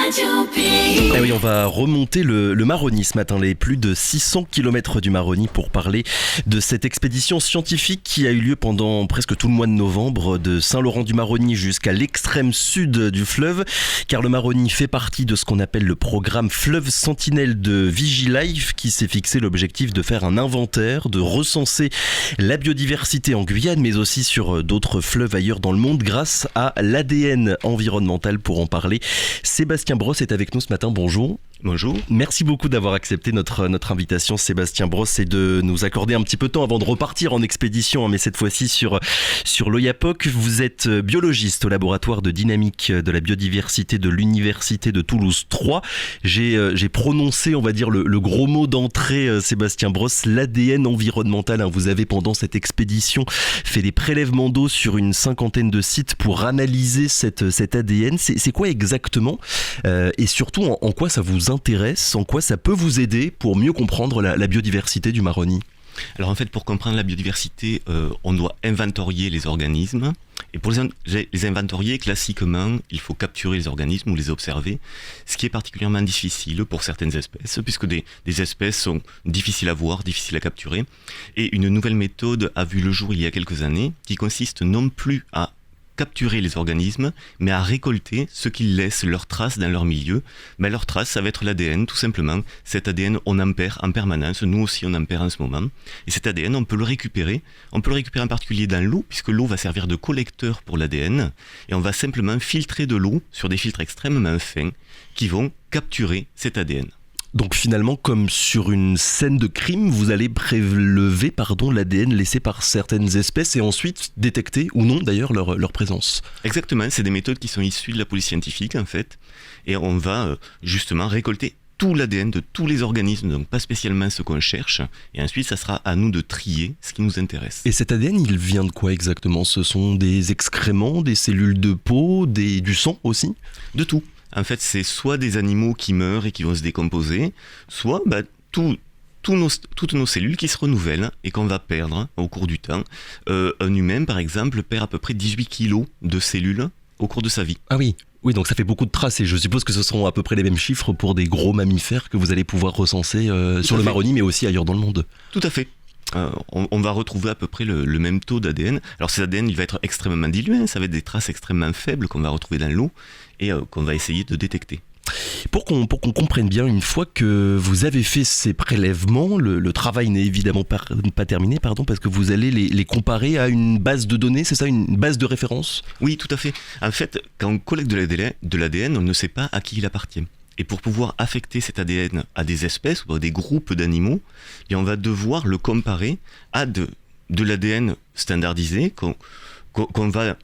Eh oui, on va remonter le Maroni ce matin, les plus de 600 km du Maroni, pour parler de cette expédition scientifique qui a eu lieu pendant presque tout le mois de novembre, de Saint-Laurent-du-Maroni jusqu'à l'extrême sud du fleuve, car le Maroni fait partie de ce qu'on appelle le programme Fleuve Sentinelle de Vigilife, qui s'est fixé l'objectif de faire un inventaire, de recenser la biodiversité en Guyane, mais aussi sur d'autres fleuves ailleurs dans le monde, grâce à l'ADN environnemental. Pour en parler, Sébastien Brosse est avec nous ce matin. Bonjour. Bonjour. Merci beaucoup d'avoir accepté notre invitation, Sébastien Brosse, et de nous accorder un petit peu de temps avant de repartir en expédition, mais cette fois-ci sur l'Oyapock. Vous êtes biologiste au laboratoire de dynamique de la biodiversité de l'Université de Toulouse 3. J'ai prononcé, on va dire, le gros mot d'entrée, Sébastien Brosse, l'ADN environnemental. Vous avez, pendant cette expédition, fait des prélèvements d'eau sur une 50aine de sites pour analyser cet ADN. C'est quoi exactement et surtout en quoi ça vous intéresse, en quoi ça peut vous aider pour mieux comprendre la biodiversité du Maroni? Alors en fait, pour comprendre la biodiversité, on doit inventorier les organismes. Et pour les inventorier, classiquement, il faut capturer les organismes ou les observer, ce qui est particulièrement difficile pour certaines espèces, puisque des espèces sont difficiles à voir, difficiles à capturer. Et une nouvelle méthode a vu le jour il y a quelques années, qui consiste non plus à capturer les organismes, mais à récolter ce qu'ils laissent, leurs traces dans leur milieu. Leurs traces, ça va être l'ADN, tout simplement. Cet ADN, on en perd en permanence. Nous aussi, on en perd en ce moment. Et cet ADN, on peut le récupérer. On peut le récupérer en particulier dans l'eau, puisque l'eau va servir de collecteur pour l'ADN. Et on va simplement filtrer de l'eau sur des filtres extrêmement fins qui vont capturer cet ADN. Donc finalement, comme sur une scène de crime, vous allez prélever l'ADN laissé par certaines espèces et ensuite détecter ou non d'ailleurs leur présence. Exactement, c'est des méthodes qui sont issues de la police scientifique en fait. Et on va justement récolter tout l'ADN de tous les organismes, donc pas spécialement ce qu'on cherche. Et ensuite, ça sera à nous de trier ce qui nous intéresse. Et cet ADN, il vient de quoi exactement? Ce sont des excréments, des cellules de peau, du sang aussi? De tout. En fait, c'est soit des animaux qui meurent et qui vont se décomposer, soit toutes nos cellules qui se renouvellent et qu'on va perdre au cours du temps. Un humain, par exemple, perd à peu près 18 kilos de cellules au cours de sa vie. Ah oui. Oui, donc ça fait beaucoup de traces et je suppose que ce seront à peu près les mêmes chiffres pour des gros mammifères que vous allez pouvoir recenser sur le Maroni, mais aussi ailleurs dans le monde. Tout à fait. On va retrouver à peu près le même taux d'ADN. Alors cet ADN, il va être extrêmement dilué, ça va être des traces extrêmement faibles qu'on va retrouver dans l'eau et qu'on va essayer de détecter. Pour qu'on comprenne bien, une fois que vous avez fait ces prélèvements, le travail n'est évidemment pas terminé, parce que vous allez les comparer à une base de données, c'est ça, une base de référence? Oui, tout à fait. En fait, quand on collecte de l'ADN, on ne sait pas à qui il appartient. Et pour pouvoir affecter cet ADN à des espèces ou à des groupes d'animaux, on va devoir le comparer à de l'ADN standardisé qu'on va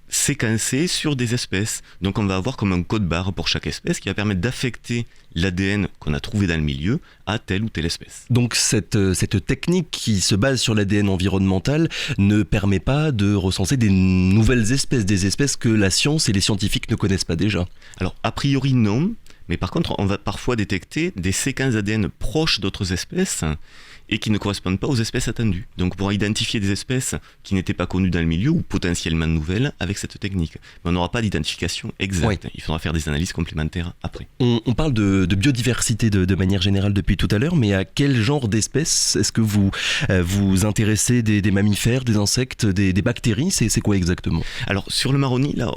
séquencer sur des espèces. Donc on va avoir comme un code barre pour chaque espèce qui va permettre d'affecter l'ADN qu'on a trouvé dans le milieu à telle ou telle espèce. Donc cette technique qui se base sur l'ADN environnemental ne permet pas de recenser des nouvelles espèces, des espèces que la science et les scientifiques ne connaissent pas déjà? Alors a priori non. Mais par contre, on va parfois détecter des séquences d'ADN proches d'autres espèces et qui ne correspondent pas aux espèces attendues. Donc on pourra identifier des espèces qui n'étaient pas connues dans le milieu ou potentiellement nouvelles avec cette technique. Mais on n'aura pas d'identification exacte. Oui. Il faudra faire des analyses complémentaires après. On parle de biodiversité de manière générale depuis tout à l'heure, mais à quel genre d'espèces est-ce que vous vous intéressez? Des mammifères, des insectes, des bactéries? C'est quoi exactement? Alors sur le Maroni, là,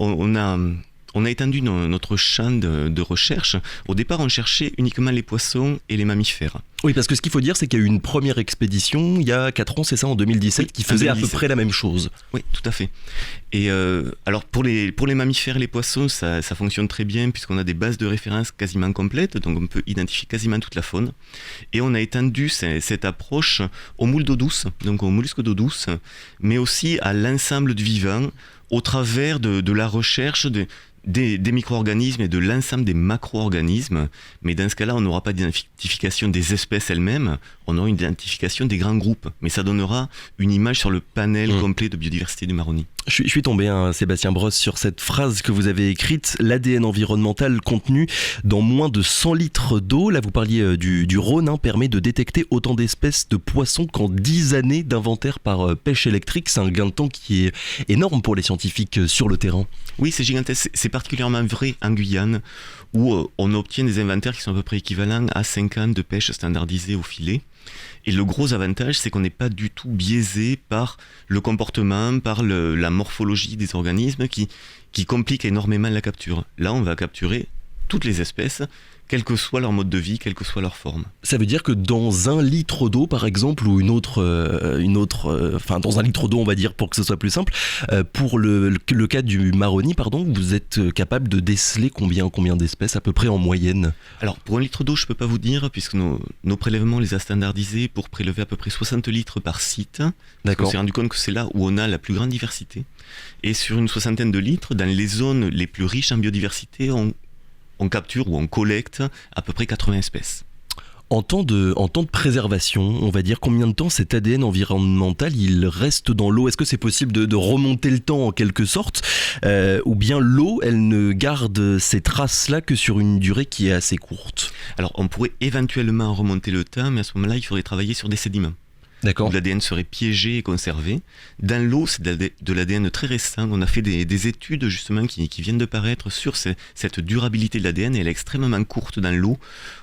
on a étendu notre champ de recherche. Au départ, on cherchait uniquement les poissons et les mammifères. Oui, parce que ce qu'il faut dire, c'est qu'il y a eu une première expédition il y a 4 ans, c'est ça, en 2017, oui, qui faisait à peu près la même chose. Oui, tout à fait. Et alors pour les mammifères et les poissons, ça fonctionne très bien puisqu'on a des bases de référence quasiment complètes, donc on peut identifier quasiment toute la faune. Et on a étendu cette approche aux moules d'eau douce, donc aux mollusques d'eau douce, mais aussi à l'ensemble du vivant au travers de la recherche des micro-organismes et de l'ensemble des macro-organismes. Mais dans ce cas-là, on n'aura pas d'identification des espèces elles-mêmes, on aura une identification des grands groupes. Mais ça donnera une image sur le panel complet de biodiversité du Maroni. Je suis tombé, Sébastien Brosse, sur cette phrase que vous avez écrite, l'ADN environnemental contenu dans moins de 100 litres d'eau. Là, vous parliez du Rhône, permet de détecter autant d'espèces de poissons qu'en 10 années d'inventaire par pêche électrique. C'est un gain de temps qui est énorme pour les scientifiques sur le terrain. Oui, c'est gigantesque. C'est particulièrement vrai en Guyane, où on obtient des inventaires qui sont à peu près équivalents à 5 ans de pêche standardisée au filet. Et le gros avantage, c'est qu'on n'est pas du tout biaisé par le comportement, par la morphologie des organismes qui complique énormément la capture. Là, on va capturer toutes les espèces, quel que soit leur mode de vie, quelle que soit leur forme. Ça veut dire que dans 1 litre d'eau, par exemple, ou dans 1 litre d'eau, on va dire, pour que ce soit plus simple, pour le cas du maroni, vous êtes capable de déceler combien d'espèces à peu près en moyenne? Alors, pour 1 litre d'eau, je ne peux pas vous dire, puisque nos prélèvements, on les a standardisés pour prélever à peu près 60 litres par site. D'accord. On s'est rendu compte que c'est là où on a la plus grande diversité. Et sur une 60aine de litres, dans les zones les plus riches en biodiversité, on capture ou on collecte à peu près 80 espèces. En temps de préservation, on va dire, combien de temps cet ADN environnemental il reste dans l'eau? Est-ce que c'est possible de remonter le temps en quelque sorte, ou bien l'eau, elle ne garde ces traces-là que sur une durée qui est assez courte? Alors on pourrait éventuellement remonter le temps, mais à ce moment-là, il faudrait travailler sur des sédiments. D'accord. Où l'ADN serait piégé et conservé. Dans l'eau, c'est de l'ADN très récent. On a fait des études justement qui viennent de paraître sur cette durabilité de l'ADN, et elle est extrêmement courte dans l'eau.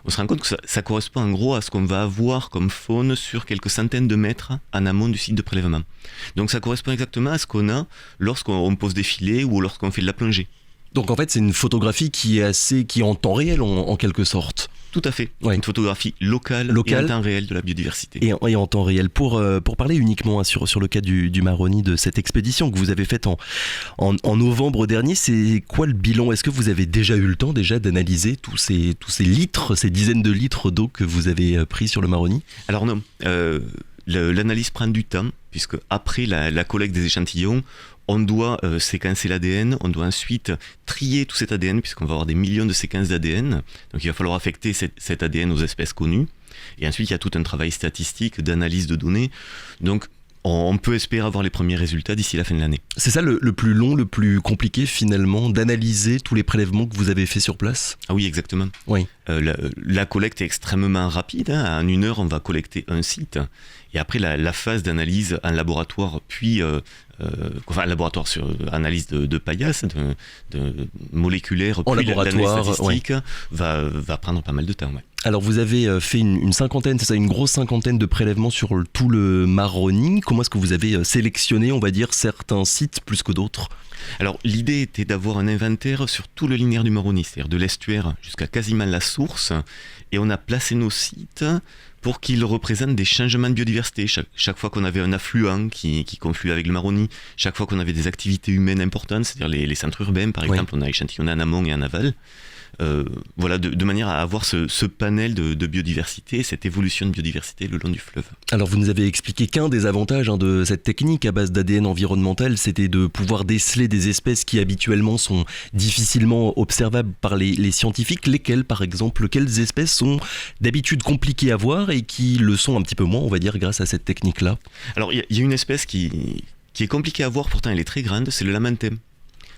On se rend compte que ça correspond en gros à ce qu'on va avoir comme faune sur quelques centaines de mètres en amont du site de prélèvement. Donc ça correspond exactement à ce qu'on a lorsqu'on pose des filets ou lorsqu'on fait de la plongée. Donc en fait, c'est une photographie qui est en temps réel en quelque sorte. Tout à fait. Ouais. Une photographie locale et en temps réel de la biodiversité. Et en temps réel. Pour parler uniquement sur le cas du maroni, de cette expédition que vous avez faite en novembre dernier, c'est quoi le bilan? Est-ce que vous avez déjà eu le temps d'analyser tous ces litres, ces dizaines de litres d'eau que vous avez pris sur le maroni? Alors non. L'analyse prend du temps, puisque après la collecte des échantillons, on doit séquencer l'ADN, on doit ensuite trier tout cet ADN, puisqu'on va avoir des millions de séquences d'ADN. Donc il va falloir affecter cet ADN aux espèces connues. Et ensuite, il y a tout un travail statistique, d'analyse de données. Donc on peut espérer avoir les premiers résultats d'ici la fin de l'année. C'est ça le plus long, le plus compliqué finalement, d'analyser tous les prélèvements que vous avez faits sur place? Ah oui, exactement. Oui. La collecte est extrêmement rapide. En 1 heure, on va collecter un site. Et après, la phase d'analyse en laboratoire, puis laboratoire sur analyse de paillasse, de moléculaire, en puis laboratoire, l'analyse statistique, va prendre pas mal de temps. Ouais. Alors vous avez fait une cinquantaine, c'est ça, une grosse cinquantaine de prélèvements sur tout le Maroni. Comment est-ce que vous avez sélectionné, on va dire, certains sites plus que d'autres? Alors l'idée était d'avoir un inventaire sur tout le linéaire du Maroni, c'est-à-dire de l'estuaire jusqu'à quasiment la source, et on a placé nos sites pour qu'ils représentent des changements de biodiversité. Chaque fois qu'on avait un affluent qui confluait avec le Maroni, chaque fois qu'on avait des activités humaines importantes, c'est-à-dire les centres urbains par exemple, on a échantillonné en amont et en aval. De manière à avoir ce panel de biodiversité, cette évolution de biodiversité le long du fleuve. Alors vous nous avez expliqué qu'un des avantages de cette technique à base d'ADN environnemental, c'était de pouvoir déceler des espèces qui habituellement sont difficilement observables par les scientifiques. Lesquelles par exemple, quelles espèces sont d'habitude compliquées à voir et qui le sont un petit peu moins, on va dire, grâce à cette technique-là? Alors il y a une espèce qui est compliquée à voir, pourtant elle est très grande, c'est le lamentin.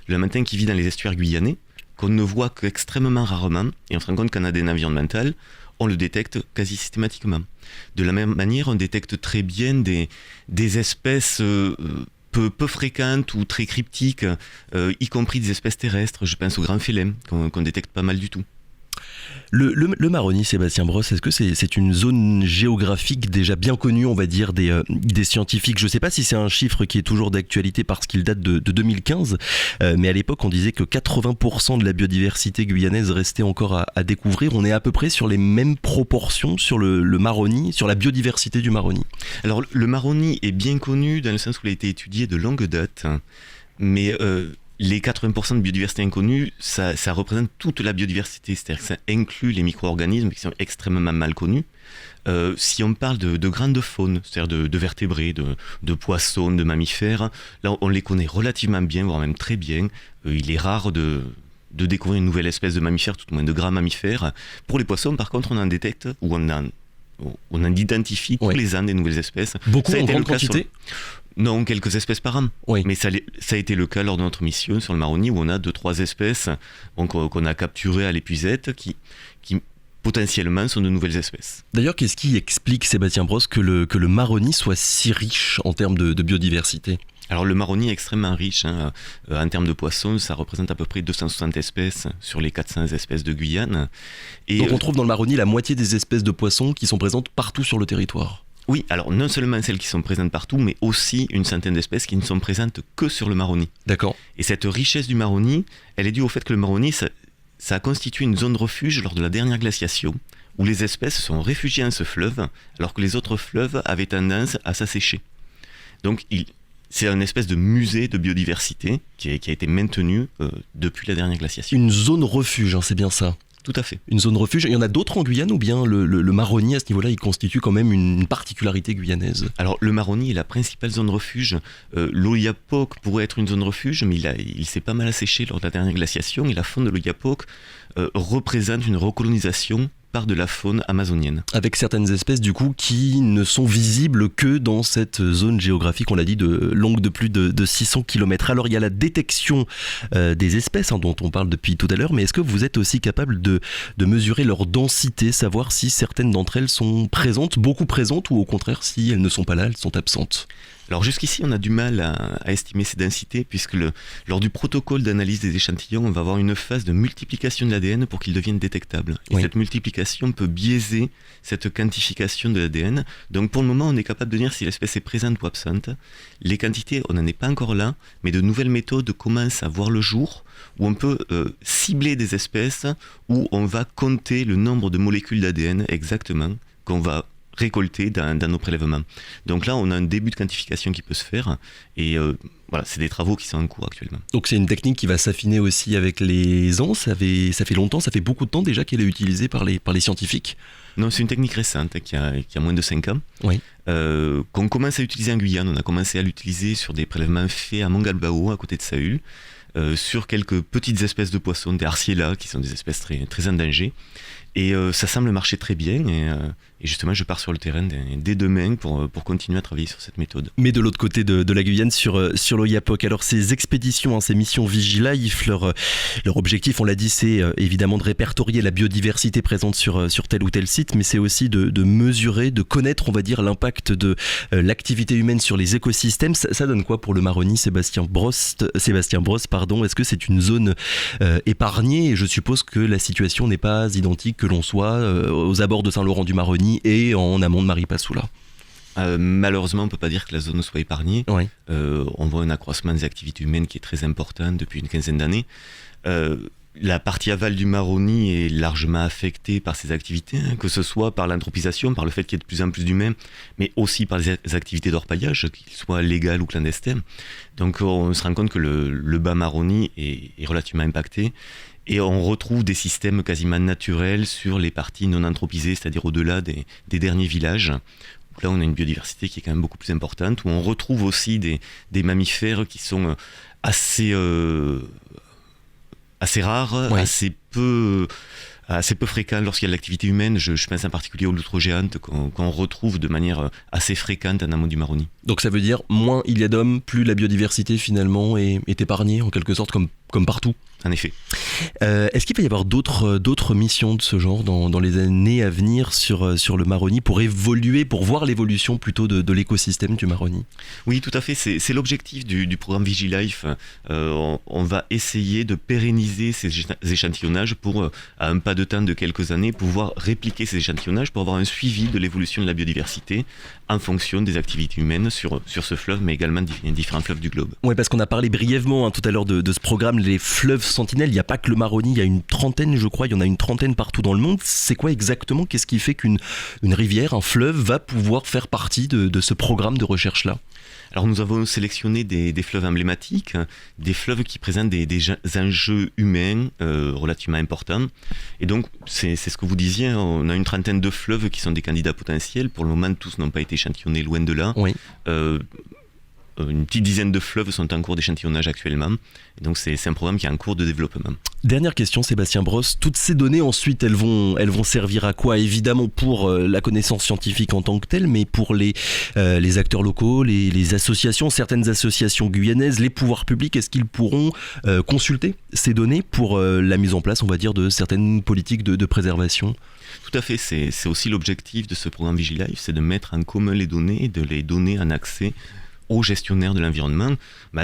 Le lamentin qui vit dans les estuaires guyanais, qu'on ne voit qu'extrêmement rarement, et on se rend compte qu'en ADN environnemental, on le détecte quasi systématiquement. De la même manière, on détecte très bien des espèces peu fréquentes ou très cryptiques, y compris des espèces terrestres. Je pense au grand félin, qu'on détecte pas mal du tout. Le Maroni, Sébastien Brosse, est-ce que c'est une zone géographique déjà bien connue, on va dire, des scientifiques? Je ne sais pas si c'est un chiffre qui est toujours d'actualité parce qu'il date de 2015, mais à l'époque on disait que 80% de la biodiversité guyanaise restait encore à découvrir. On est à peu près sur les mêmes proportions sur le Maroni, sur la biodiversité du Maroni. Alors le Maroni est bien connu dans le sens où il a été étudié de longue date, mais les 80% de biodiversité inconnue, ça représente toute la biodiversité, c'est-à-dire que ça inclut les micro-organismes qui sont extrêmement mal connus. Si on parle de grandes faunes, c'est-à-dire de vertébrés, de poissons, de mammifères, là on les connaît relativement bien, voire même très bien. Il est rare de découvrir une nouvelle espèce de mammifère, tout au moins de grands mammifères. Pour les poissons, par contre, on en détecte, ou on en identifie tous les ans des nouvelles espèces. Beaucoup en grande quantité? Non, quelques espèces par an. Oui. Mais ça a été le cas lors de notre mission sur le Maroni, où on a 2-3 espèces qu'on a capturées à l'épuisette qui potentiellement sont de nouvelles espèces. D'ailleurs, qu'est-ce qui explique, Sébastien Brosse, que le Maroni soit si riche en termes de biodiversité ? Alors le Maroni est extrêmement riche, en termes de poissons, ça représente à peu près 260 espèces sur les 400 espèces de Guyane. Et donc on trouve dans le Maroni la moitié des espèces de poissons qui sont présentes partout sur le territoire. Oui, alors non seulement celles qui sont présentes partout, mais aussi une centaine d'espèces qui ne sont présentes que sur le Maroni. D'accord. Et cette richesse du Maroni, elle est due au fait que le Maroni, ça a constitué une zone refuge lors de la dernière glaciation, où les espèces se sont réfugiées dans ce fleuve, alors que les autres fleuves avaient tendance à s'assécher. Donc c'est une espèce de musée de biodiversité qui a été maintenu depuis la dernière glaciation. Une zone refuge, hein, c'est bien ça. Tout à fait. Une zone refuge. Il y en a d'autres en Guyane ou bien le Maroni à ce niveau-là, il constitue quand même une particularité guyanaise? Alors le Maroni est la principale zone refuge. L'Oyapock pourrait être une zone refuge, mais il s'est pas mal asséché lors de la dernière glaciation et la faune de l'Oyapock représente une recolonisation par de la faune amazonienne. Avec certaines espèces du coup qui ne sont visibles que dans cette zone géographique, on l'a dit, longue de plus de 600 km. Alors il y a la détection des espèces dont on parle depuis tout à l'heure, mais est-ce que vous êtes aussi capable de mesurer leur densité, savoir si certaines d'entre elles sont présentes, beaucoup présentes, ou au contraire si elles ne sont pas là, elles sont absentes? Alors jusqu'ici, on a du mal à estimer ces densités, puisque lors du protocole d'analyse des échantillons, on va avoir une phase de multiplication de l'ADN pour qu'il devienne détectable. Et cette multiplication peut biaiser cette quantification de l'ADN. Donc pour le moment, on est capable de dire si l'espèce est présente ou absente. Les quantités, on n'en est pas encore là, mais de nouvelles méthodes commencent à voir le jour, où on peut cibler des espèces, où on va compter le nombre de molécules d'ADN exactement qu'on va récolter dans nos prélèvements. Donc là, on a un début de quantification qui peut se faire et voilà, c'est des travaux qui sont en cours actuellement. Donc c'est une technique qui va s'affiner aussi avec les ans. Ça fait longtemps, ça fait beaucoup de temps déjà qu'elle est utilisée par les scientifiques. Non, c'est une technique récente qui a moins de 5 ans. Oui. Qu'on commence à utiliser en Guyane. On a commencé à l'utiliser sur des prélèvements faits à Mongalbao, à côté de Saül, sur quelques petites espèces de poissons, des arciella, qui sont des espèces très, très en danger. Et ça semble marcher très bien. Et justement, je pars sur le terrain dès demain pour continuer à travailler sur cette méthode. Mais de l'autre côté de la Guyane, sur l'Oyapock. Alors ces expéditions, ces missions Vigilife, leur objectif, on l'a dit, c'est évidemment de répertorier la biodiversité présente sur tel ou tel site, mais c'est aussi de mesurer, de connaître, on va dire, l'impact de l'activité humaine sur les écosystèmes. Ça donne quoi pour le Maroni, Sébastien Brosse, est-ce que c'est une zone épargnée? Et je suppose que la situation n'est pas identique que l'on soit aux abords de Saint-Laurent-du-Maroni et en amont de Maripasoula. Malheureusement, on ne peut pas dire que la zone soit épargnée. Oui. On voit un accroissement des activités humaines qui est très important depuis une quinzaine d'années. La partie aval du Maroni est largement affectée par ces activités, que ce soit par l'anthropisation, par le fait qu'il y ait de plus en plus d'humains, mais aussi par les activités d'orpaillage, qu'ils soient légales ou clandestins. Donc on se rend compte que le bas Maroni est relativement impacté. Et on retrouve des systèmes quasiment naturels sur les parties non anthropisées, c'est-à-dire au-delà des derniers villages. Donc là, on a une biodiversité qui est quand même beaucoup plus importante, où on retrouve aussi des mammifères qui sont assez rares, ouais. assez peu fréquents lorsqu'il y a de l'activité humaine. Je pense en particulier aux loutres géantes qu'on retrouve de manière assez fréquente en amont du Maroni. Donc ça veut dire, moins il y a d'hommes, plus la biodiversité finalement est épargnée, en quelque sorte, comme partout. En effet. Est-ce qu'il va y avoir d'autres missions de ce genre dans les années à venir sur le Maroni pour évoluer, pour voir l'évolution plutôt de l'écosystème du Maroni? Oui, tout à fait. C'est l'objectif du programme Vigilife. On va essayer de pérenniser ces échantillonnages pour, à un pas de temps de quelques années, pouvoir répliquer ces échantillonnages pour avoir un suivi de l'évolution de la biodiversité en fonction des activités humaines sur ce fleuve, mais également différents fleuves du globe. Oui, parce qu'on a parlé brièvement tout à l'heure de ce programme, les fleuves sentinelles. Il n'y a pas que le Maroni, il y a une trentaine, je crois, il y en a une trentaine partout dans le monde. C'est quoi exactement? Qu'est-ce qui fait qu'une rivière, un fleuve va pouvoir faire partie de ce programme de recherche-là? Alors nous avons sélectionné des fleuves emblématiques, des fleuves qui présentent des enjeux humains relativement importants. Et donc c'est ce que vous disiez, on a une trentaine de fleuves qui sont des candidats potentiels. Pour le moment, tous n'ont pas été échantillonnés, loin de là. Oui. une petite dizaine de fleuves sont en cours d'échantillonnage actuellement. Et donc c'est un programme qui est en cours de développement. Dernière question, Sébastien Brosse. Toutes ces données ensuite, elles vont servir à quoi? Évidemment pour la connaissance scientifique en tant que telle, mais pour les acteurs locaux, les associations, certaines associations guyanaises, les pouvoirs publics, est-ce qu'ils pourront consulter ces données pour la mise en place, on va dire, de certaines politiques de préservation? Tout à fait, c'est aussi l'objectif de ce programme VigiLife, c'est de mettre en commun les données et de les donner en accès aux gestionnaires de l'environnement.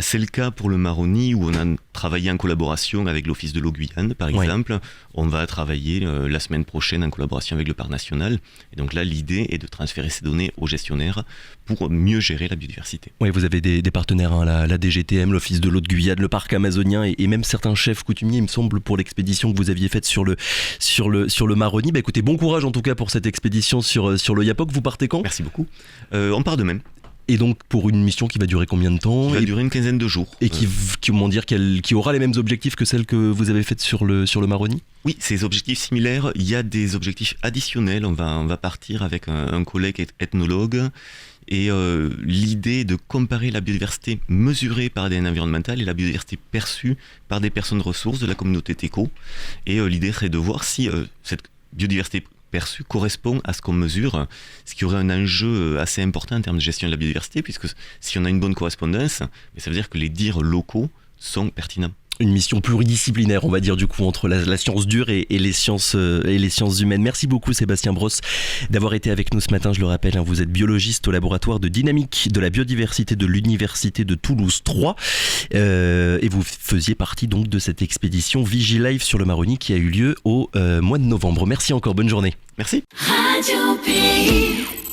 C'est le cas pour le Maroni où on a travaillé en collaboration avec l'Office de l'eau Guyane, par exemple. On va travailler la semaine prochaine en collaboration avec le Parc national. Et donc là, l'idée est de transférer ces données aux gestionnaires pour mieux gérer la biodiversité. Oui, vous avez des partenaires, hein, la DGTM, l'Office de l'eau de Guyane, le Parc amazonien et même certains chefs coutumiers, il me semble, pour l'expédition que vous aviez faite sur le Maroni. Écoutez, bon courage en tout cas pour cette expédition sur l'Oyapock. Vous partez quand? Merci beaucoup. On part demain. Et donc pour une mission qui va durer combien de temps? Qui va durer une quinzaine de jours. Et qui aura les mêmes objectifs que celle que vous avez faite sur le Maroni? Oui, c'est des objectifs similaires. Il y a des objectifs additionnels. On va partir avec un collègue ethnologue. Et l'idée est de comparer la biodiversité mesurée par l'ADN environnemental et la biodiversité perçue par des personnes ressources de la communauté TECO. Et l'idée serait de voir si cette biodiversité perçu correspond à ce qu'on mesure, ce qui aurait un enjeu assez important en termes de gestion de la biodiversité, puisque si on a une bonne correspondance, ça veut dire que les dires locaux sont pertinents. Une mission pluridisciplinaire, on va dire, du coup, entre la science dure et les sciences humaines. Merci beaucoup, Sébastien Brosse, d'avoir été avec nous ce matin. Je le rappelle, vous êtes biologiste au laboratoire de dynamique de la biodiversité de l'Université de Toulouse 3. Et vous faisiez partie donc de cette expédition VigiLife sur le Maroni qui a eu lieu au mois de novembre. Merci encore, bonne journée. Merci. Radio Pays.